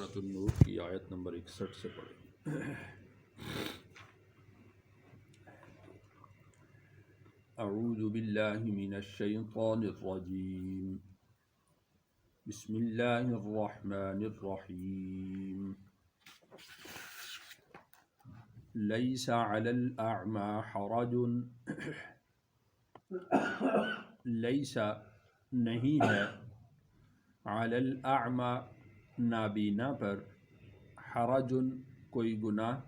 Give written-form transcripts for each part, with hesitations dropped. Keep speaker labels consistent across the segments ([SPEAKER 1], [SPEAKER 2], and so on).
[SPEAKER 1] سورۃ النور کی آیت نمبر 61 سے پڑھیں۔ اعوذ باللہ من الشیطان الرجیم، بسم اللہ الرحمن الرحیم۔ لیس علی الاعمى حرج، لیس نہیں ہے، علی الاعمى نابینا پر، حرج کوئی گناہ،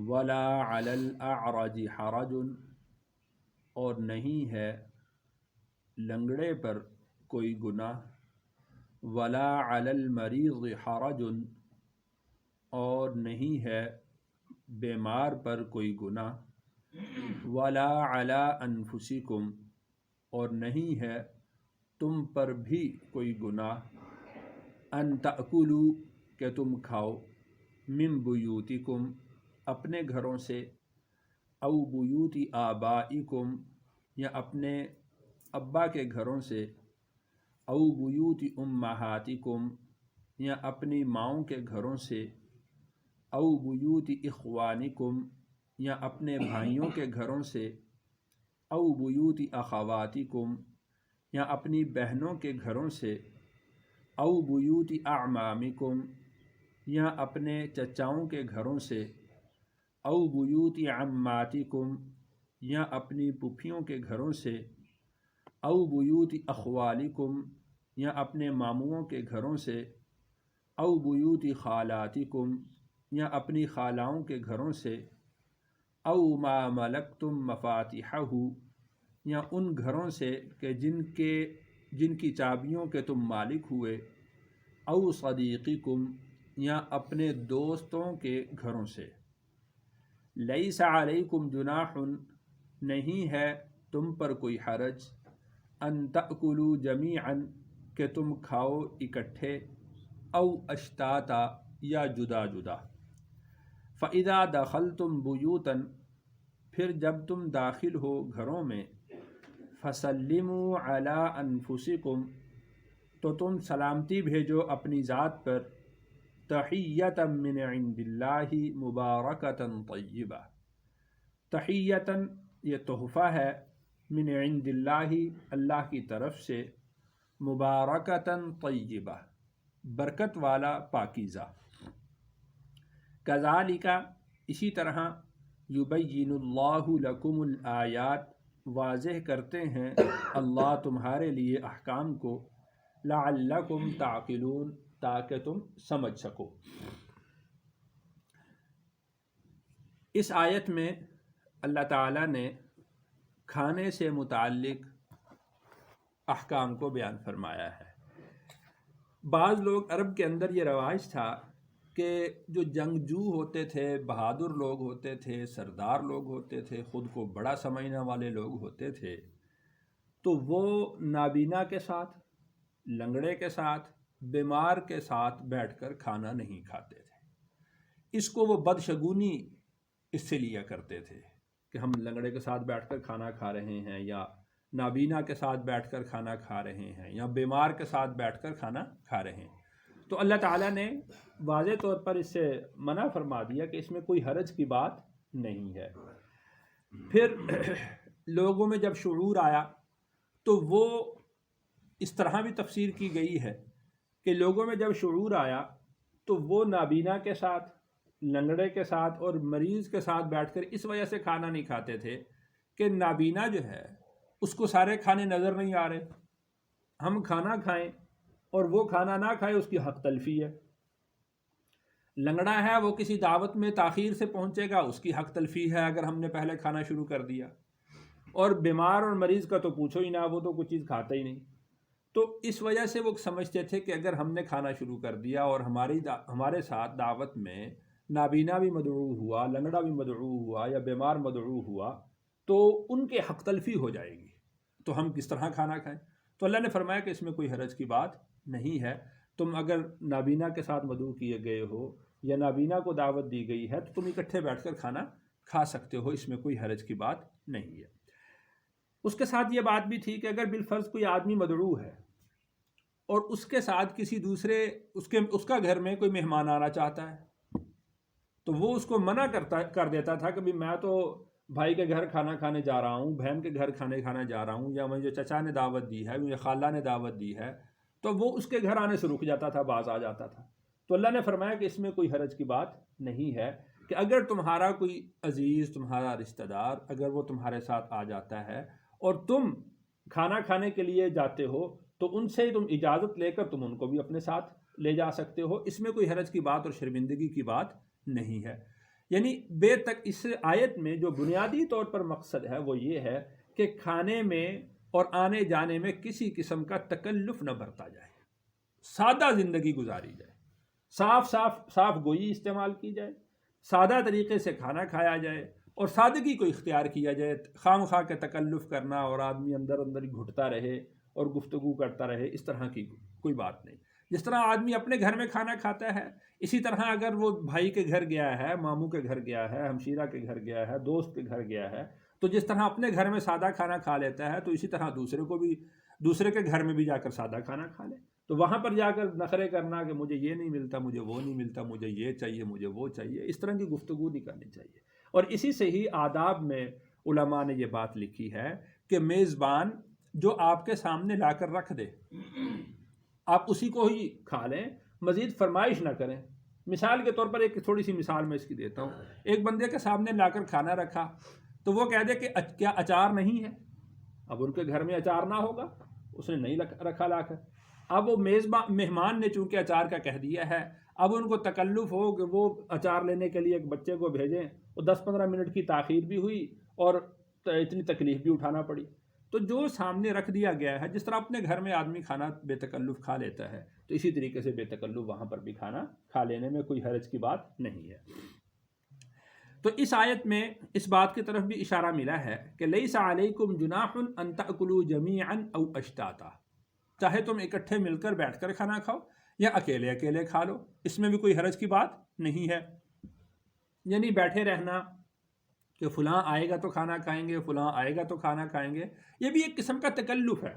[SPEAKER 1] ولا علی الاعرج حرج اور نہیں ہے لنگڑے پر کوئی گناہ، ولا علی المریض حرج اور نہیں ہے بیمار پر کوئی گناہ، ولا علی انفسکم اور نہیں ہے تم پر بھی کوئی گناہ، ان تأکلوا کہ تم کھاؤ، من بیوتکم اپنے گھروں سے، او بیوت آبائکم یا اپنے ابا کے گھروں سے، او بیوت امہاتکم یا اپنی ماؤں کے گھروں سے، او بیوت اخوانکم یا اپنے بھائیوں کے گھروں سے، او بیوت اخواتکم یا اپنی بہنوں کے گھروں سے، او بیوت اعمامکم یا اپنے چچاؤں کے گھروں سے، او بیوت عماتکم یا اپنی پھوپھیوں کے گھروں سے، او بیوت اخوالکم یا اپنے ماموؤں کے گھروں سے، او بیوت خالاتکم یا اپنی خالاؤں کے گھروں سے، او ما ملکتم مفاتحہ یا ان گھروں سے کہ جن کی چابیوں کے تم مالک ہوئے، او صدیقکم یا اپنے دوستوں کے گھروں سے۔ لیس علیکم جناح نہیں ہے تم پر کوئی حرج، ان تأکلوا جمیعا کہ تم کھاؤ اکٹھے، او اشتاتا یا جدا جدا۔ فَإِذَا دَخَلْتُمْ بُيُوتًا پھر جب تم داخل ہو گھروں میں، فَسَلِّمُوا عَلَىٰ أَنفُسِكُمْ تو تم سلامتی بھیجو اپنی ذات پر، تحیۃً من عند اللہ مبارکۃ طیبہ، تحیۃً یہ تحفہ ہے، من عند اللہ اللہ کی طرف سے، مبارکۃ طیبہ برکت والا پاکیزہ۔ کذالک اسی طرح، یبین اللہ لکم الآیات واضح کرتے ہیں اللہ تمہارے لیے احکام کو، لعلکم تعقلون تاکہ تم سمجھ سکو۔ اس آیت میں اللہ تعالیٰ نے کھانے سے متعلق احکام کو بیان فرمایا ہے۔ بعض لوگ عرب کے اندر یہ رواج تھا کہ جو جنگجو ہوتے تھے، بہادر لوگ ہوتے تھے، سردار لوگ ہوتے تھے، خود کو بڑا سمجھنے والے لوگ ہوتے تھے، تو وہ نابینا کے ساتھ، لنگڑے کے ساتھ، بیمار کے ساتھ بیٹھ کر کھانا نہیں کھاتے تھے۔ اس کو وہ بدشگونی اس سے لیا کرتے تھے کہ ہم لنگڑے کے ساتھ بیٹھ کر کھانا کھا رہے ہیں، یا نابینا کے ساتھ بیٹھ کر کھانا کھا رہے ہیں، یا بیمار کے ساتھ بیٹھ کر کھانا کھا رہے ہیں۔ تو اللہ تعالیٰ نے واضح طور پر اس سے منع فرما دیا کہ اس میں کوئی حرج کی بات نہیں ہے۔ پھر لوگوں میں جب شعور آیا تو وہ اس طرح بھی تفسیر کی گئی ہے کہ لوگوں میں جب شعور آیا تو وہ نابینا کے ساتھ، لنگڑے کے ساتھ اور مریض کے ساتھ بیٹھ کر اس وجہ سے کھانا نہیں کھاتے تھے کہ نابینا جو ہے اس کو سارے کھانے نظر نہیں آ رہے، ہم کھانا کھائیں اور وہ کھانا نہ کھائے اس کی حق تلفی ہے۔ لنگڑا ہے وہ کسی دعوت میں تاخیر سے پہنچے گا، اس کی حق تلفی ہے اگر ہم نے پہلے کھانا شروع کر دیا، اور بیمار اور مریض کا تو پوچھو ہی نہ، وہ تو کچھ چیز کھاتا ہی نہیں۔ تو اس وجہ سے وہ سمجھتے تھے کہ اگر ہم نے کھانا شروع کر دیا اور ہمارے ساتھ دعوت میں نابینا بھی مدعو ہوا، لنگڑا بھی مدعو ہوا یا بیمار مدعو ہوا تو ان کے حق تلفی ہو جائے گی، تو ہم کس طرح کھانا کھائیں؟ تو اللہ نے فرمایا کہ اس میں کوئی حرج کی بات نہیں ہے۔ تم اگر نابینا کے ساتھ مدعو کیے گئے ہو یا نابینا کو دعوت دی گئی ہے تو تم اکٹھے بیٹھ کر کھانا کھا سکتے ہو، اس میں کوئی حرج کی بات نہیں ہے۔ اس کے ساتھ یہ بات بھی تھی کہ اگر بالفرض کوئی آدمی مدعو ہے اور اس کے ساتھ کسی دوسرے اس کا گھر میں کوئی مہمان آنا چاہتا ہے تو وہ اس کو منع کر دیتا تھا کہ میں تو بھائی کے گھر کھانا کھانے جا رہا ہوں، بہن کے گھر کھانے جا رہا ہوں، یا مجھے چچا نے دعوت دی ہے، مجھے خالہ نے دعوت دی ہے، تو وہ اس کے گھر آنے سے رک جاتا تھا، باز آ جاتا تھا۔ تو اللہ نے فرمایا کہ اس میں کوئی حرج کی بات نہیں ہے کہ اگر تمہارا کوئی عزیز، تمہارا رشتہ دار اگر وہ تمہارے ساتھ آ جاتا ہے اور تم کھانا کھانے کے لیے جاتے ہو تو ان سے تم اجازت لے کر تم ان کو بھی اپنے ساتھ لے جا سکتے ہو، اس میں کوئی حرج کی بات اور شرمندگی کی بات نہیں ہے۔ یعنی اس آیت میں جو بنیادی طور پر مقصد ہے وہ یہ ہے کہ کھانے میں اور آنے جانے میں کسی قسم کا تکلف نہ برتا جائے، سادہ زندگی گزاری جائے، صاف گوئی استعمال کی جائے، سادہ طریقے سے کھانا کھایا جائے اور سادگی کو اختیار کیا جائے۔ خام خواہ کے تکلف کرنا اور آدمی اندر ہی گھٹتا رہے اور گفتگو کرتا رہے، اس طرح کی کوئی بات نہیں۔ جس طرح آدمی اپنے گھر میں کھانا کھاتا ہے، اسی طرح اگر وہ بھائی کے گھر گیا ہے، ماموں کے گھر گیا ہے، ہمشیرہ کے گھر گیا ہے، دوست کے گھر گیا ہے، تو جس طرح اپنے گھر میں سادہ کھانا کھا لیتا ہے تو اسی طرح دوسرے کے گھر میں بھی جا کر سادہ کھانا کھا لے۔ تو وہاں پر جا کر نخرے کرنا کہ مجھے یہ نہیں ملتا، مجھے وہ نہیں ملتا، مجھے یہ چاہیے، مجھے وہ چاہیے، اس طرح کی گفتگو نہیں کرنی چاہیے۔ اور اسی سے ہی آداب میں علماء نے یہ بات لکھی ہے کہ میزبان جو آپ کے سامنے لا کر رکھ دے آپ اسی کو ہی کھا لیں، مزید فرمائش نہ کریں۔ مثال کے طور پر ایک تھوڑی سی مثال میں اس کی دیتا ہوں۔ ایک بندے کے سامنے لا کر کھانا رکھا تو وہ کہہ دے کہ کیا اچار نہیں ہے؟ اب ان کے گھر میں اچار نہ ہوگا، اس نے نہیں رکھا لا کر۔ اب وہ مہمان نے چونکہ اچار کا کہہ دیا ہے، اب ان کو تکلف ہو کہ وہ اچار لینے کے لیے ایک بچے کو بھیجیں، وہ 10-15 منٹ کی تاخیر بھی ہوئی اور اتنی تکلیف بھی اٹھانا پڑی۔ تو جو سامنے رکھ دیا گیا ہے، جس طرح اپنے گھر میں آدمی کھانا بے تکلف کھا لیتا ہے تو اسی طریقے سے بے تکلف وہاں پر بھی کھانا کھا لینے میں کوئی حرج کی بات نہیں ہے۔ تو اس آیت میں اس بات کی طرف بھی اشارہ ملا ہے کہ لیس علیکم جناح ان تأکلوا جمیعا او اشتاتا، چاہے تم اکٹھے مل کر بیٹھ کر کھانا کھاؤ یا اکیلے اکیلے کھا لو، اس میں بھی کوئی حرج کی بات نہیں ہے۔ یعنی بیٹھے رہنا کہ فلاں آئے گا تو کھانا کھائیں گے، فلاں آئے گا تو کھانا کھائیں گے، یہ بھی ایک قسم کا تکلف ہے۔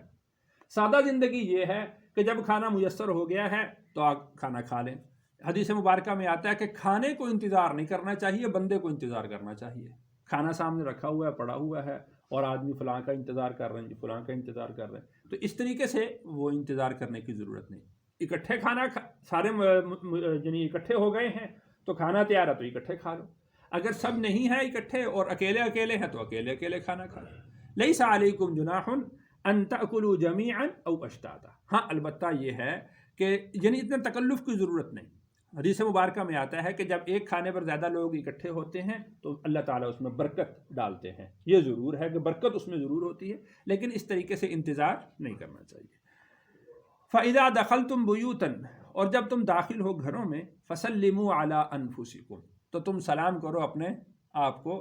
[SPEAKER 1] سادہ زندگی یہ ہے کہ جب کھانا میسر ہو گیا ہے تو آپ کھانا کھا لیں۔ حدیث مبارکہ میں آتا ہے کہ کھانے کو انتظار نہیں کرنا چاہیے، بندے کو انتظار کرنا چاہیے۔ کھانا سامنے رکھا ہوا ہے، پڑا ہوا ہے اور آدمی فلاں کا انتظار کر رہے ہیں، فلاں کا انتظار کر رہے ہیں، تو اس طریقے سے وہ انتظار کرنے کی ضرورت نہیں۔ اکٹھے کھانا سارے یعنی اکٹھے ہو گئے ہیں تو کھانا تیار ہے تو اکٹھے کھا لو، اگر سب نہیں ہے اکٹھے اور اکیلے اکیلے ہیں تو اکیلے اکیلے کھانا کھا لو۔ لیس علیکم جناح ان تأکلوا جمیعا او اشتاتا، ہاں البتہ یہ ہے کہ یعنی اتنے تکلف کی ضرورت نہیں۔ حدیث مبارکہ میں آتا ہے کہ جب ایک کھانے پر زیادہ لوگ اکٹھے ہوتے ہیں تو اللہ تعالیٰ اس میں برکت ڈالتے ہیں، یہ ضرور ہے کہ برکت اس میں ضرور ہوتی ہے، لیکن اس طریقے سے انتظار نہیں کرنا چاہیے۔ فَإِذَا دَخَلْتُمْ بُيُوتًا، اور جب تم داخل ہو گھروں میں، فَسَلِّمُوا عَلَىٰ أَنفُسِكُمْ، تو تم سلام کرو اپنے آپ کو،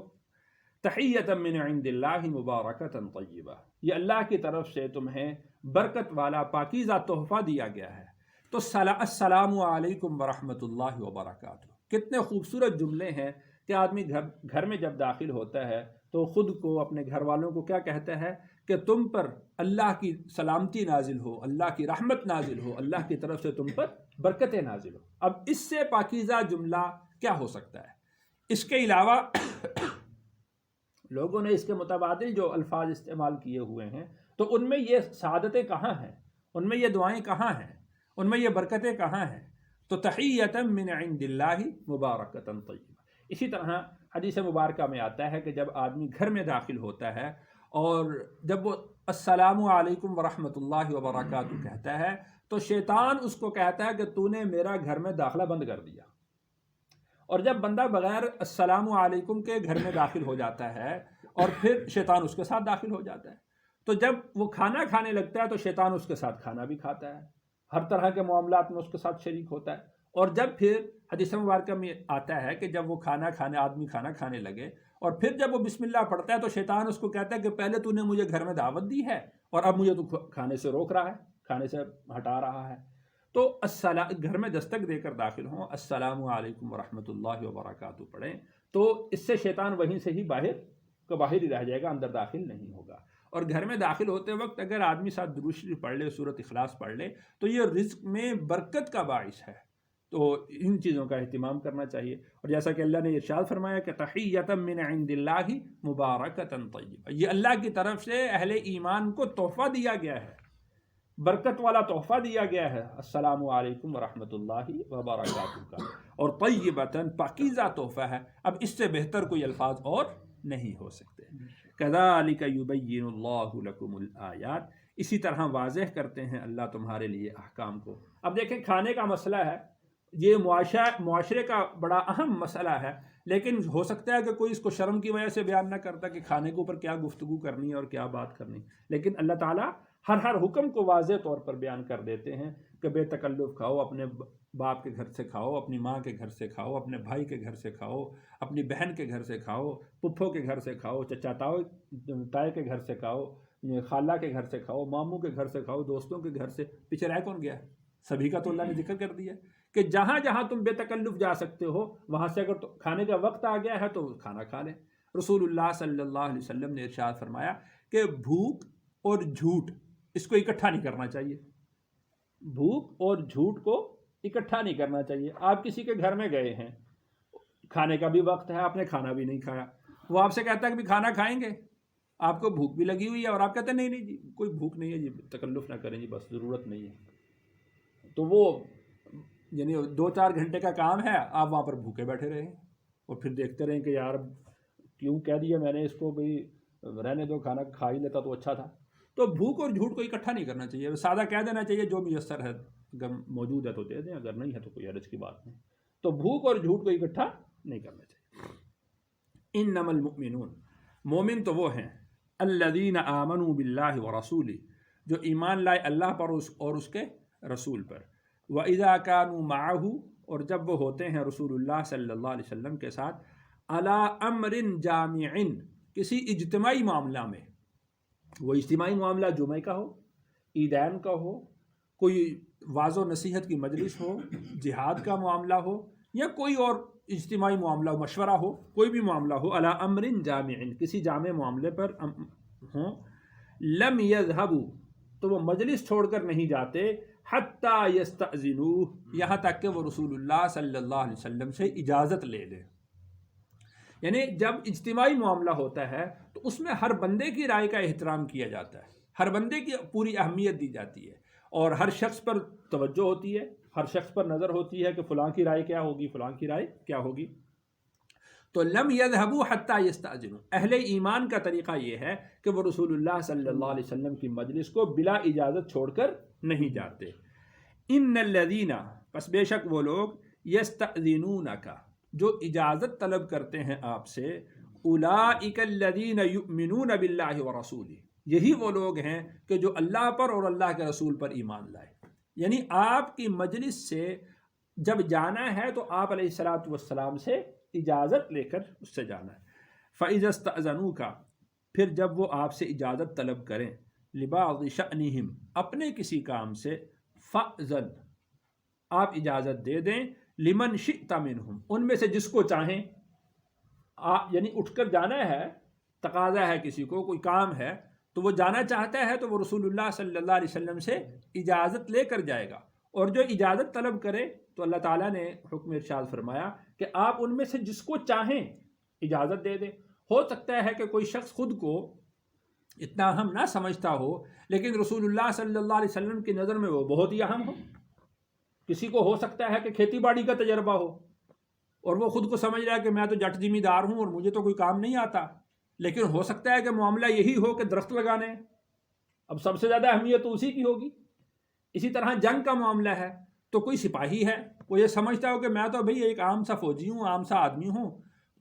[SPEAKER 1] تحیۃ من عند اللہ مبارکۃ طیبہ، یہ اللہ کی طرف سے تمہیں برکت والا پاکیزہ تحفہ دیا گیا ہے۔ تو السلام علیکم ورحمۃ اللہ وبرکاتہ، کتنے خوبصورت جملے ہیں کہ آدمی گھر میں جب داخل ہوتا ہے تو خود کو، اپنے گھر والوں کو کیا کہتا ہے کہ تم پر اللہ کی سلامتی نازل ہو، اللہ کی رحمت نازل ہو، اللہ کی طرف سے تم پر برکتیں نازل ہو۔ اب اس سے پاکیزہ جملہ کیا ہو سکتا ہے؟ اس کے علاوہ لوگوں نے اس کے متبادل جو الفاظ استعمال کیے ہوئے ہیں تو ان میں یہ سعادتیں کہاں ہیں، ان میں یہ دعائیں کہاں ہیں، ان میں یہ برکتیں کہاں ہیں؟ تو تحیۃ من عند اللہ مبارکۃ طیبہ۔ اسی طرح حدیث مبارکہ میں آتا ہے کہ جب آدمی گھر میں داخل ہوتا ہے اور جب وہ السلام علیکم ورحمۃ اللہ وبرکاتہ کہتا ہے تو شیطان اس کو کہتا ہے کہ تو نے میرا گھر میں داخلہ بند کر دیا۔ اور جب بندہ بغیر السلام علیکم کے گھر میں داخل ہو جاتا ہے اور پھر شیطان اس کے ساتھ داخل ہو جاتا ہے، تو جب وہ کھانا کھانے لگتا ہے تو شیطان اس کے ساتھ کھانا بھی کھاتا ہے، ہر طرح کے معاملات میں اس کے ساتھ شریک ہوتا ہے۔ اور جب پھر حدیث مبارکہ میں آتا ہے کہ جب وہ آدمی کھانا کھانے لگے اور پھر جب وہ بسم اللہ پڑھتا ہے تو شیطان اس کو کہتا ہے کہ پہلے تو نے مجھے گھر میں دعوت دی ہے اور اب مجھے تو کھانے سے روک رہا ہے، کھانے سے ہٹا رہا ہے۔ تو گھر میں دستک دے کر داخل ہوں، السلام علیکم ورحمۃ اللہ وبرکاتہ پڑھیں، تو اس سے شیطان وہیں سے ہی باہر ہی رہ جائے گا، اندر داخل نہیں ہوگا۔ اور گھر میں داخل ہوتے وقت اگر آدمی ساتھ درود شریف پڑھ لے، سورۃ اخلاص پڑھ لے تو یہ رزق میں برکت کا باعث ہے۔ تو ان چیزوں کا اہتمام کرنا چاہیے۔ اور جیسا کہ اللہ نے ارشاد فرمایا کہ تحیۃ من عند اللہ مبارکۃ طیبہ، یہ اللہ کی طرف سے اہل ایمان کو تحفہ دیا گیا ہے، برکت والا تحفہ دیا گیا ہے، السلام علیکم ورحمۃ اللہ وبرکاتہ کا، اور طیبۃ پاکیزہ تحفہ ہے۔ اب اس سے بہتر کوئی الفاظ اور نہیں ہو سکتے۔ کذالک یبین اللہ لکم الآیات، اسی طرح واضح کرتے ہیں اللہ تمہارے لیے احکام کو۔ اب دیکھیں کھانے کا مسئلہ ہے، یہ معاشرے کا بڑا اہم مسئلہ ہے، لیکن ہو سکتا ہے کہ کوئی اس کو شرم کی وجہ سے بیان نہ کرتا کہ کھانے کے اوپر کیا گفتگو کرنی ہے اور کیا بات کرنی، لیکن اللہ تعالیٰ ہر حکم کو واضح طور پر بیان کر دیتے ہیں کہ بے تکلف کھاؤ، اپنے باپ کے گھر سے کھاؤ، اپنی ماں کے گھر سے کھاؤ، اپنے بھائی کے گھر سے کھاؤ، اپنی بہن کے گھر سے کھاؤ، پپھوں کے گھر سے کھاؤ، چچا تائے کے گھر سے کھاؤ، خالہ کے گھر سے کھاؤ، ماموں کے گھر سے کھاؤ، دوستوں کے گھر سے۔ پیچھے رہ کون گیا؟ سبھی کا تو اللہ نے ذکر کر دیا کہ جہاں جہاں تم بے تکلف جا سکتے ہو وہاں سے اگر کھانے کا وقت آ گیا ہے تو کھانا کھا لیں۔ رسول اللہ صلی اللہ علیہ وسلم نے ارشاد فرمایا کہ بھوک اور جھوٹ اس کو اکٹھا نہیں کرنا چاہیے، بھوک اور جھوٹ کو اکٹھا نہیں کرنا چاہیے۔ آپ کسی کے گھر میں گئے ہیں، کھانے کا بھی وقت ہے، آپ نے کھانا بھی نہیں کھایا، وہ آپ سے کہتا ہے کہ بھی کھانا کھائیں گے، آپ کو بھوک بھی لگی ہوئی ہے اور آپ کہتے ہیں نہیں جی کوئی بھوک نہیں ہے جی، تکلف نہ کریں جی، بس ضرورت نہیں ہے، تو وہ یعنی 2-4 گھنٹے کا کام ہے، آپ وہاں پر بھوکے بیٹھے رہیں اور پھر دیکھتے رہیں کہ یار کیوں کہہ دیا میں نے اس کو، بھئی رہنے دو، کھانا کھا ہی لیتا تو اچھا تھا۔ تو بھوک اور جھوٹ کو اکٹھا نہیں کرنا چاہیے، سادہ کہہ دینا چاہیے جو میسر ہے، اگر موجود ہے تو دے دیں، اگر نہیں ہے تو کوئی حرج کی بات نہیں۔ تو بھوک اور جھوٹ کو اکٹھا نہیں کرنا چاہیے۔ انما المؤمنون، مومن تو وہ ہیں، الذین آمنوا باللہ ورسولہ، جو ایمان لائے اللہ پر اور اس کے رسول پر، وَإِذَا كَانُوا مَعَهُ، اور جب وہ ہوتے ہیں رسول اللہ صلی اللہ علیہ وسلم کے ساتھ، عَلَىٰ أَمْرٍ جَامِعٍ، کسی اجتماعی معاملہ میں، وہ اجتماعی معاملہ جمعہ کا ہو، عیدین کا ہو، کوئی واعظ و نصیحت کی مجلس ہو، جہاد کا معاملہ ہو، یا کوئی اور اجتماعی معاملہ مشورہ ہو، کوئی بھی معاملہ ہو، عَلَىٰ أَمْرٍ جَامِعٍ، کسی جامع معاملے پر ہوں، لَمْ يَذْهَبُوا، تو وہ مجلس چھوڑ کر نہیں جاتے، حَتَّى يَسْتَأْذِنُوهُ، یہاں تک کہ وہ رسول اللہ صلی اللہ علیہ وسلم سے اجازت لے لیں۔ یعنی جب اجتماعی معاملہ ہوتا ہے تو اس میں ہر بندے کی رائے کا احترام کیا جاتا ہے، ہر بندے کی پوری اہمیت دی جاتی ہے، اور ہر شخص پر توجہ ہوتی ہے، ہر شخص پر نظر ہوتی ہے کہ فلاں کی رائے کیا ہوگی، فلاں کی رائے کیا ہوگی۔ تو لم يذهبوا حتى يستأذنوا، اہل ایمان کا طریقہ یہ ہے کہ وہ رسول اللہ صلی اللہ علیہ وسلم کی مجلس کو بلا اجازت چھوڑ کر نہیں جاتے۔ ان الذین، پس بے شک وہ لوگ، یستأذنونک، جو اجازت طلب کرتے ہیں آپ سے، اولئک الذین یؤمنون باللہ ورسولہ، یہی وہ لوگ ہیں کہ جو اللہ پر اور اللہ کے رسول پر ایمان لائے۔ یعنی آپ کی مجلس سے جب جانا ہے تو آپ علیہ الصلوۃ والسلام سے اجازت لے کر اس سے جانا ہے۔ فَإِذَا اسْتَأْذَنُوكَ، پھر جب وہ آپ سے اجازت طلب کریں، لِبَعْضِ شَأْنِهِمْ، اپنے کسی کام سے، فَأْذَنْ، آپ اجازت دے دیں، لِمَنْ شِئْتَ مِنْهُمْ، ان میں سے جس کو چاہیں، یعنی اٹھ کر جانا ہے، تقاضا ہے کسی کو، کوئی کام ہے تو وہ جانا چاہتا ہے تو وہ رسول اللہ صلی اللہ علیہ وسلم سے اجازت لے کر جائے گا، اور جو اجازت طلب کرے تو اللہ تعالیٰ نے حکم ارشاد فرمایا کہ آپ ان میں سے جس کو چاہیں اجازت دے دیں۔ ہو سکتا ہے کہ کوئی شخص خود کو اتنا اہم نہ سمجھتا ہو، لیکن رسول اللہ صلی اللہ علیہ وسلم کی نظر میں وہ بہت ہی اہم ہو۔ کسی کو ہو سکتا ہے کہ کھیتی باڑی کا تجربہ ہو اور وہ خود کو سمجھ رہا ہے کہ میں تو جٹ ذمہ دار ہوں اور مجھے تو کوئی کام نہیں آتا، لیکن ہو سکتا ہے کہ معاملہ یہی ہو کہ درخت لگانے، اب سب سے زیادہ اہمیت تو اسی کی ہوگی۔ اسی طرح جنگ کا معاملہ ہے تو کوئی سپاہی ہے، وہ یہ سمجھتا ہو کہ میں تو بھئی ایک عام سا فوجی ہوں، عام سا آدمی ہوں،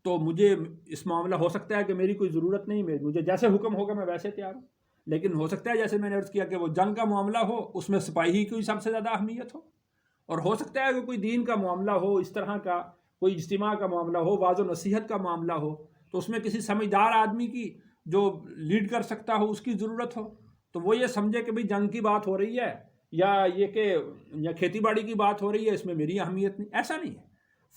[SPEAKER 1] تو مجھے اس معاملہ ہو سکتا ہے کہ میری کوئی ضرورت نہیں، مجھے جیسے حکم ہوگا میں ویسے تیار ہوں، لیکن ہو سکتا ہے جیسے میں نے عرض کیا کہ وہ جنگ کا معاملہ ہو، اس میں سپاہی کی سب سے زیادہ اہمیت ہو، اور ہو سکتا ہے کہ کوئی دین کا معاملہ ہو، اس طرح کا کوئی اجتماع کا معاملہ ہو، واعظ و نصیحت کا معاملہ ہو، تو اس میں کسی سمجھدار آدمی کی جو لیڈ کر سکتا ہو اس کی ضرورت ہو، تو وہ یہ سمجھے کہ بھئی جنگ کی بات ہو رہی ہے یا یہ کہ یا کھیتی باڑی کی بات ہو رہی ہے، اس میں میری اہمیت نہیں، ایسا نہیں ہے۔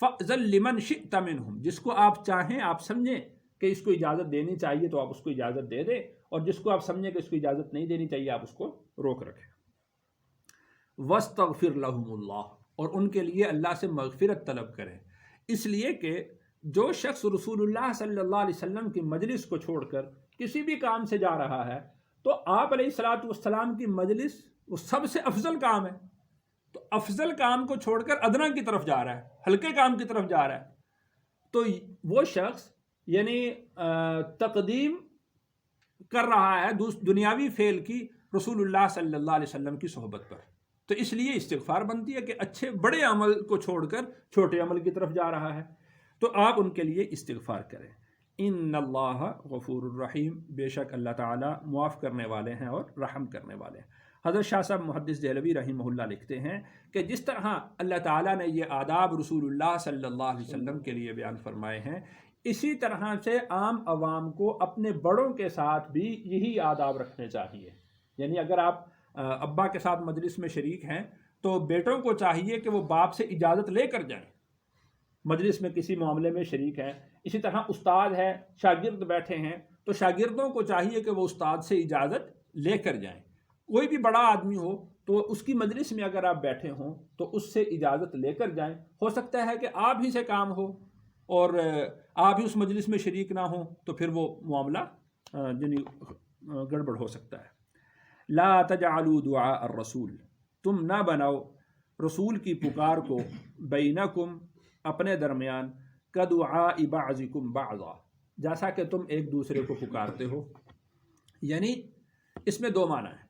[SPEAKER 1] فَأْذَن لِمَنْ شِئْتَ مِنْهُمْ، جس کو آپ چاہیں، آپ سمجھیں کہ اس کو اجازت دینی چاہیے تو آپ اس کو اجازت دے دیں، اور جس کو آپ سمجھیں کہ اس کو اجازت نہیں دینی چاہیے آپ اس کو روک رکھیں۔ وَاسْتَغْفِرْ لَهُمُ اللَّهُ، اور ان کے لیے اللہ سے مغفرت طلب کریں، اس لیے کہ جو شخص رسول اللہ صلی اللہ علیہ وسلم کی مجلس کو چھوڑ کر کسی بھی کام سے جا رہا ہے تو آپ علیہ الصلاۃ والسلام کی مجلس وہ سب سے افضل کام ہے، تو افضل کام کو چھوڑ کر ادنا کی طرف جا رہا ہے، ہلکے کام کی طرف جا رہا ہے، تو وہ شخص یعنی تقدیم کر رہا ہے دنیاوی فعل کی رسول اللہ صلی اللہ علیہ وسلم کی صحبت پر، تو اس لیے استغفار بنتی ہے کہ اچھے بڑے عمل کو چھوڑ کر چھوٹے عمل کی طرف جا رہا ہے، تو آپ ان کے لیے استغفار کریں۔ ان اللہ غفور الرحیم، بے شک اللہ تعالیٰ معاف کرنے والے ہیں اور رحم کرنے والے ہیں۔ حضرت شاہ صاحب محدث دہلوی رحمہ اللہ لکھتے ہیں کہ جس طرح اللہ تعالیٰ نے یہ آداب رسول اللہ صلی اللہ علیہ وسلم کے لیے بیان فرمائے ہیں، اسی طرح سے عام عوام کو اپنے بڑوں کے ساتھ بھی یہی آداب رکھنے چاہیے۔ یعنی اگر آپ ابا کے ساتھ مجلس میں شریک ہیں تو بیٹوں کو چاہیے کہ وہ باپ سے اجازت لے کر جائیں، مجلس میں کسی معاملے میں شریک ہیں۔ اسی طرح استاد ہے، شاگرد بیٹھے ہیں تو شاگردوں کو چاہیے کہ وہ استاد سے اجازت لے کر جائیں۔ کوئی بھی بڑا آدمی ہو تو اس کی مجلس میں اگر آپ بیٹھے ہوں تو اس سے اجازت لے کر جائیں۔ ہو سکتا ہے کہ آپ ہی سے کام ہو اور آپ ہی اس مجلس میں شریک نہ ہوں تو پھر وہ معاملہ یعنی گڑبڑ ہو سکتا ہے۔ لا تجعلوا دعاء الرسول، تم نہ بناؤ رسول کی پکار کو بینکم اپنے درمیان کدعاء بعضکم بعضا، جیسا کہ تم ایک دوسرے کو پکارتے ہو۔ یعنی اس میں دو معنی ہیں۔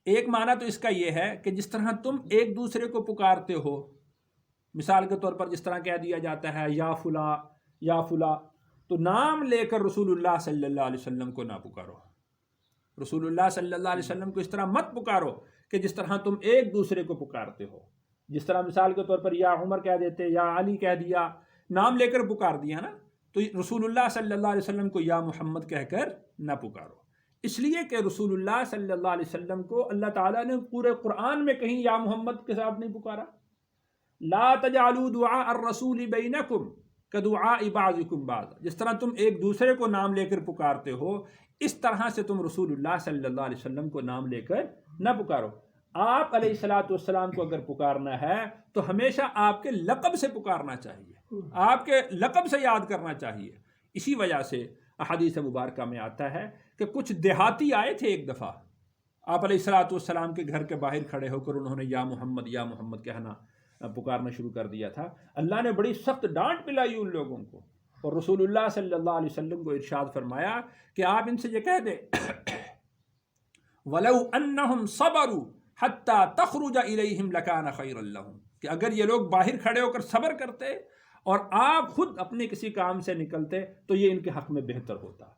[SPEAKER 1] ایک معنی تو اس کا یہ ہے کہ جس طرح تم ایک دوسرے کو پکارتے ہو، مثال کے طور پر جس طرح کہہ دیا جاتا ہے یا فلاں یا فلاں، تو نام لے کر رسول اللہ صلی اللہ علیہ وسلم کو نہ پکارو، رسول اللہ صلی اللہ علیہ وسلم کو اس طرح مت پکارو کہ جس طرح تم ایک دوسرے کو پکارتے ہو۔ جس طرح مثال کے طور پر یا عمر کہہ دیتے، یا علی کہہ دیا، نام لے کر پکار دیا نا، تو رسول اللہ صلی اللہ علیہ وسلم کو یا محمد کہہ کر نہ پکارو، اس لیے کہ رسول اللہ صلی اللہ علیہ وسلم کو اللہ تعالیٰ نے پورے قرآن میں کہیں یا محمد کے ساتھ نہیں پکارا۔ لا تجعلوا دعاء الرسول بینکم کدعاء بعضکم بعضا، جس طرح تم ایک دوسرے کو نام لے کر پکارتے ہو اس طرح سے تم رسول اللہ صلی اللہ علیہ وسلم کو نام لے کر نہ پکارو۔ آپ علیہ الصلاۃ والسلام کو اگر پکارنا ہے تو ہمیشہ آپ کے لقب سے پکارنا چاہیے، آپ کے لقب سے یاد کرنا چاہیے۔ اسی وجہ سے احادیث مبارکہ میں آتا ہے کہ کچھ دیہاتی آئے تھے ایک دفعہ آپ علیہ الصلاۃ والسلام کے گھر کے باہر کھڑے ہو کر انہوں نے یا محمد کہنا پکارنا شروع کر دیا تھا۔ اللہ نے بڑی سخت ڈانٹ پلائی ان لوگوں کو، اور رسول اللہ صلی اللہ علیہ وسلم کو ارشاد فرمایا کہ آپ ان سے یہ کہہ دیں وَلَوْ أَنَّهُمْ صَبَرُوا حَتَّى تَخْرُجَ إِلَيْهِمْ لَكَانَ خَيْرًا لَهُمْ، کہ اگر یہ لوگ باہر کھڑے ہو کر صبر کرتے اور آپ خود اپنے کسی کام سے نکلتے تو یہ ان کے حق میں بہتر ہوتا۔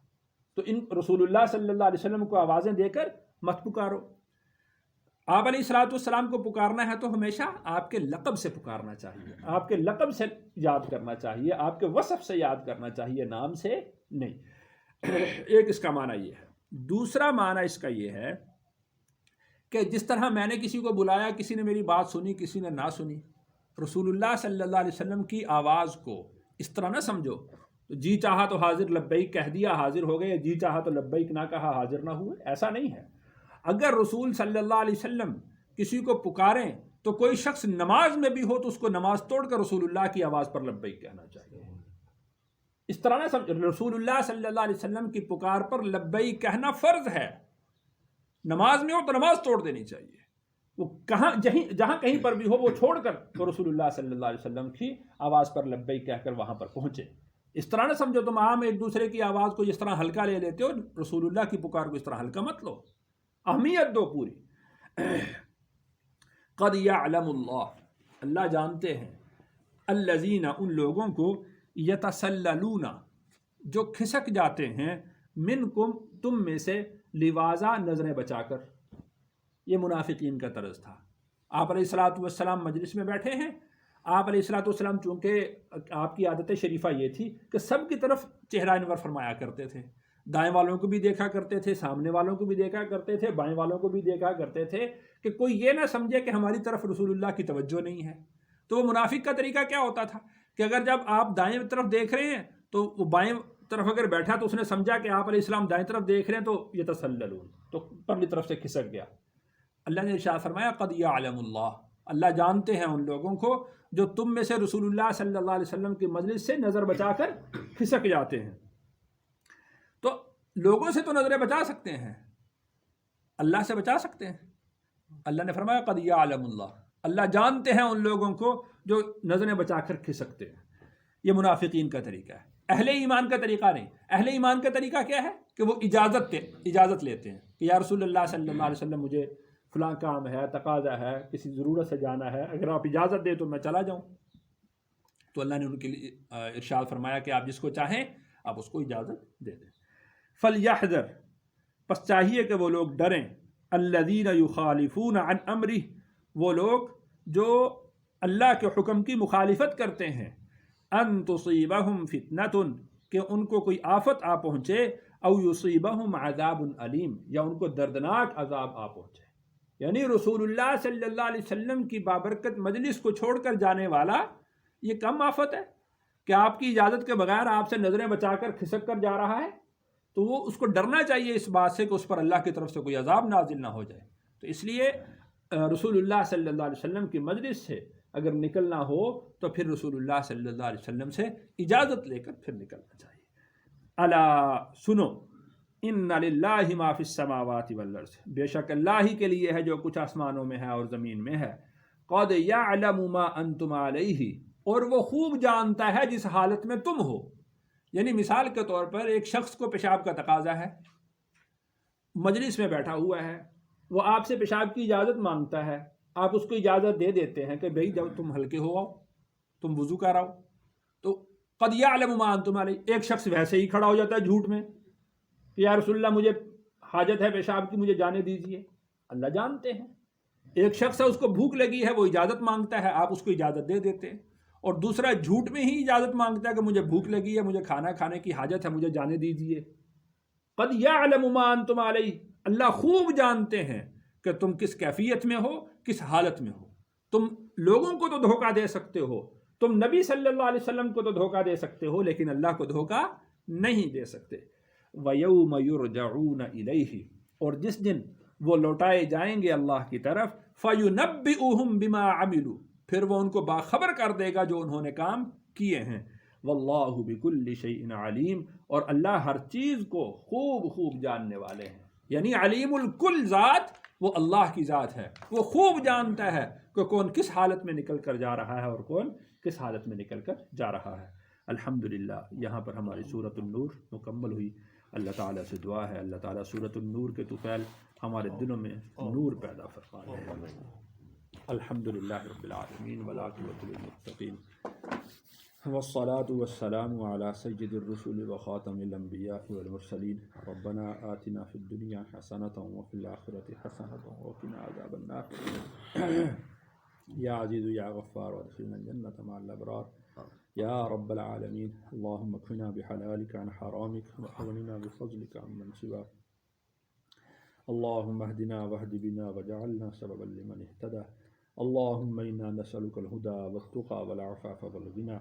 [SPEAKER 1] تو ان رسول اللہ صلی اللہ علیہ وسلم کو آوازیں دے کر مت پکارو۔ آپ علیہ الصلاۃ والسلام کو پکارنا ہے تو ہمیشہ آپ کے لقب سے پکارنا چاہیے، آپ کے لقب سے یاد کرنا چاہیے، آپ کے وصف سے یاد کرنا چاہیے، نام سے نہیں۔ ایک اس کا معنی یہ ہے۔ دوسرا معنی اس کا یہ ہے کہ جس طرح میں نے کسی کو بلایا، کسی نے میری بات سنی، کسی نے نہ سنی، رسول اللہ صلی اللہ علیہ وسلم کی آواز کو اس طرح نہ سمجھو تو جی چاہا تو حاضر لبیک کہہ دیا حاضر ہو گئے، جی چاہا تو لبیک نہ کہا حاضر نہ ہوئے، ایسا نہیں ہے۔ اگر رسول صلی اللہ علیہ وسلم کسی کو پکاریں تو کوئی شخص نماز میں بھی ہو تو اس کو نماز توڑ کر رسول اللہ کی آواز پر لبیک کہنا چاہیے۔ اس طرح نہ سمجھ، رسول اللہ صلی اللہ علیہ وسلم کی پکار پر لبیک کہنا فرض ہے، نماز میں ہو تو نماز توڑ دینی چاہیے، وہ جہاں کہیں پر بھی ہو وہ چھوڑ کر تو رسول اللہ صلی اللہ علیہ وسلم کی آواز پر لبیک کہہ کر وہاں پر پہنچے۔ اس طرح نہ سمجھو تم عام ایک دوسرے کی آواز کو جس طرح ہلکا لے لیتے ہو، رسول اللہ کی پکار کو اس طرح ہلکا مت لو، اہمیت دو پوری۔ قد یعلم اللہ جانتے ہیں، الذین ان لوگوں کو، یتسللون جو کھسک جاتے ہیں، منکم تم میں سے، لواذا نظریں بچا کر۔ یہ منافقین کا طرز تھا۔ آپ علیہ الصلاۃ والسلام مجلس میں بیٹھے ہیں، آپ علیہ الصلاۃ والسلام چونکہ آپ کی عادت شریفہ یہ تھی کہ سب کی طرف چہرہ انور فرمایا کرتے تھے، دائیں والوں کو بھی دیکھا کرتے تھے، سامنے والوں کو بھی دیکھا کرتے تھے، بائیں والوں کو بھی دیکھا کرتے تھے کہ کوئی یہ نہ سمجھے کہ ہماری طرف رسول اللہ کی توجہ نہیں ہے۔ تو وہ منافق کا طریقہ کیا ہوتا تھا کہ اگر جب آپ دائیں طرف دیکھ رہے ہیں تو وہ بائیں طرف اگر بیٹھا تو اس نے سمجھا کہ آپ علیہ السلام دائیں طرف دیکھ رہے ہیں تو یتسللون، تو پرلی طرف سے کھسک گیا۔ اللہ نے ارشاد فرمایا قد یعلم اللہ، اللہ جانتے ہیں ان لوگوں کو جو تم میں سے رسول اللہ صلی اللہ علیہ وسلم کی مجلس سے نظر بچا کر کھسک جاتے ہیں۔ تو لوگوں سے تو نظریں بچا سکتے ہیں، اللہ سے بچا سکتے ہیں؟ اللہ نے فرمایا قد یعلم اللہ، اللہ جانتے ہیں ان لوگوں کو جو نظریں بچا کر کھسکتے ہیں۔ یہ منافقین کا طریقہ ہے، اہل ایمان کا طریقہ نہیں۔ اہل ایمان کا طریقہ کیا ہے کہ وہ اجازت لیتے ہیں کہ یا رسول اللہ صلی اللہ علیہ وسلم مجھے فلاں کام ہے، تقاضا ہے، کسی ضرورت سے جانا ہے، اگر آپ اجازت دیں تو میں چلا جاؤں۔ تو اللہ نے ان کے لیے ارشاد فرمایا کہ آپ جس کو چاہیں آپ اس کو اجازت دے دیں۔ فَلْيَحْذَرْ، پس چاہیے کہ وہ لوگ ڈریں، الَّذِينَ يُخَالِفُونَ عَنْ أَمْرِهِ، وہ لوگ جو اللہ کے حکم کی مخالفت کرتے ہیں، أَن تُصِيبَهُمْ فِتْنَةٌ، کہ ان کو کوئی آفت آ پہنچے، أَوْ يُصِيبَهُمْ عَذَابٌ أَلِيمٌ، یا ان کو دردناک عذاب آ پہنچے۔ یعنی رسول اللہ صلی اللہ علیہ وسلم کی بابرکت مجلس کو چھوڑ کر جانے والا یہ کم آفت ہے کہ آپ کی اجازت کے بغیر آپ سے نظریں بچا کر کھسک کر جا رہا ہے، تو وہ اس کو ڈرنا چاہیے اس بات سے کہ اس پر اللہ کی طرف سے کوئی عذاب نازل نہ ہو جائے۔ تو اس لیے رسول اللہ صلی اللہ علیہ وسلم کی مجلس سے اگر نکلنا ہو تو پھر رسول اللہ صلی اللہ علیہ وسلم سے اجازت لے کر پھر نکلنا چاہیے۔ الا سنو، ان للہ ما فی السماوات والارض، بے شک اللہ ہی کے لیے ہے جو کچھ آسمانوں میں ہے اور زمین میں ہے۔ قد یعلم ما انتم علیہ، اور وہ خوب جانتا ہے جس حالت میں تم ہو۔ یعنی مثال کے طور پر ایک شخص کو پیشاب کا تقاضا ہے، مجلس میں بیٹھا ہوا ہے، وہ آپ سے پیشاب کی اجازت مانگتا ہے، آپ اس کو اجازت دے دیتے ہیں کہ بھئی جب تم ہلکے ہو آؤ، تم وضو کر آؤ۔ تو قد یعلم ما انتم علیہ، ایک شخص ویسے ہی کھڑا ہو جاتا ہے جھوٹ میں کہ یا رسول اللہ مجھے حاجت ہے پیشاب کی، مجھے جانے دیجیے۔ اللہ جانتے ہیں۔ ایک شخص ہے اس کو بھوک لگی ہے، وہ اجازت مانگتا ہے، آپ اس کو اجازت دے دیتے ہیں۔ اور دوسرا جھوٹ میں ہی اجازت مانگتا ہے کہ مجھے بھوک لگی ہے، مجھے کھانا کھانے کی حاجت ہے، مجھے جانے دیجیے۔ قد یعلم ما انتم علیہ، اللہ خوب جانتے ہیں کہ تم کس کیفیت میں ہو، کس حالت میں ہو۔ تم لوگوں کو تو دھوکہ دے سکتے ہو، تم نبی صلی اللہ علیہ وسلم کو تو دھوکہ دے سکتے ہو، لیکن اللہ کو دھوکہ نہیں دے سکتے۔ وَيَوْمَ يُرْجَعُونَ إِلَيْهِ، اور جس دن وہ لوٹائے جائیں گے اللہ کی طرف، فَيُنَبِّئُهُم بِمَا عَمِلُوا، پھر وہ ان کو باخبر کر دے گا جو انہوں نے کام کیے ہیں۔ وَاللَّهُ بِكُلِّ شَيْءٍ عَلِيمٌ، اور اللہ ہر چیز کو خوب خوب جاننے والے ہیں۔ یعنی علیم الکل ذات وہ اللہ کی ذات ہے، وہ خوب جانتا ہے کہ کون کس حالت میں نکل کر جا رہا ہے اور کون کس حالت میں نکل کر جا رہا ہے۔ الحمدللہ، یہاں پر ہماری سورۃ النور مکمل ہوئی۔ اللہ تعالیٰ سے دعا ہے اللہ تعالیٰ سورۃ النور کے طفیل ہمارے دلوں میں نور پیدا فرمائے۔ الحمدللہ رب العالمین والعاقبۃ للمتقین، والصلاة والسلام على سید الرسول وخاتم الانبیاء والمرسلین۔ ربنا آتنا فی الدنیا حسنۃ وفی الآخرۃ حسنۃ وقنا عذاب النار۔ یا عزیز یا غفار وادخلنا الجنة مع الابرار یا رب العالمین۔ اللہم اکفنا بحلالک عن حرامک واغننا بفضلک عمن سواک۔ اللہم اہدنا واہد بنا وجعلنا سببا لمن اہتدى۔ اللہم انا نسألک الہدى والتقى والعفاف والغنى۔